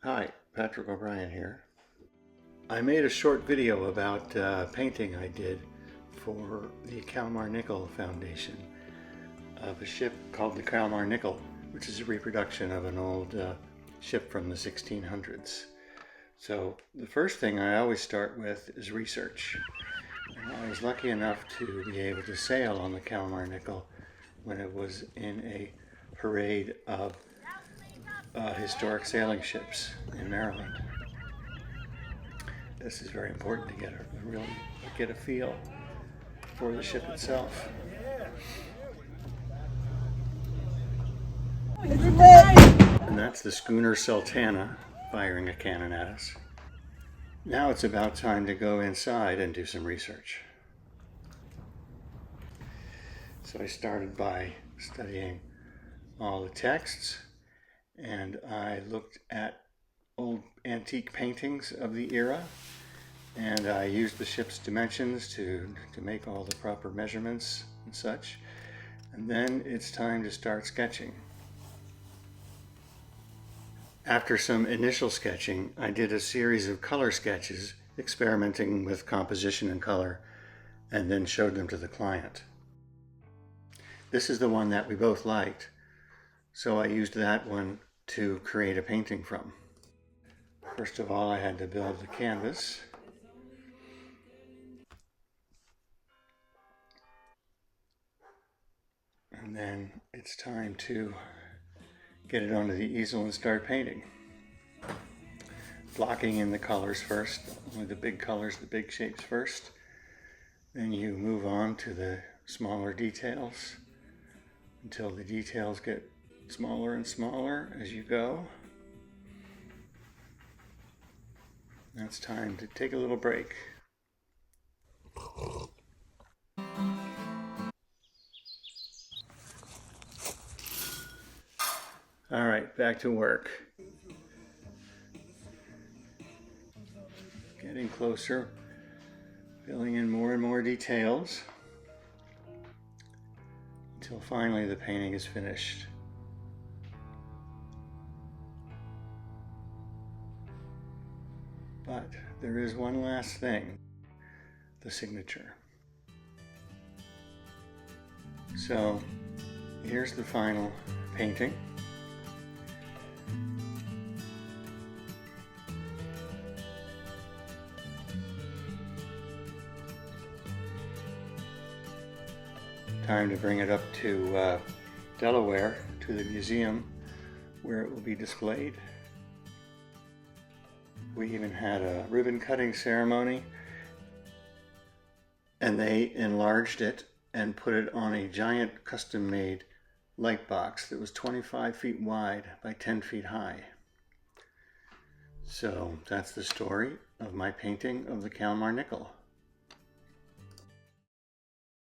Hi, Patrick O'Brien here. I made a short video about painting I did for the Kalmar Nickel Foundation of a ship called the Kalmar Nickel, which is a reproduction of an old ship from the 1600s. So the first thing I always start with is research. And I was lucky enough to be able to sail on the Kalmar Nickel when it was in a parade of historic sailing ships in Maryland. This is very important to really get a feel for the ship itself. And that's the schooner Sultana firing a cannon at us. Now it's about time to go inside and do some research. So I started by studying all the texts, and I looked at old antique paintings of the era, and I used the ship's dimensions to make all the proper measurements and such. And then it's time to start sketching. After some initial sketching, I did a series of color sketches, experimenting with composition and color, and then showed them to the client. This is the one that we both liked, so I used that one to create a painting from. First of all, I had to build the canvas. And then it's time to get it onto the easel and start painting. Blocking in the colors first, only the big colors, the big shapes first. Then you move on to the smaller details until the details get smaller and smaller as you go. Now it's time to take a little break. All right, back to work. Getting closer, filling in more and more details until finally the painting is finished. But there is one last thing, the signature. So here's the final painting. Time to bring it up to Delaware, to the museum, where it will be displayed. We even had a ribbon cutting ceremony, and they enlarged it and put it on a giant custom-made light box that was 25 feet wide by 10 feet high. So that's the story of my painting of the Kalmar Nickel.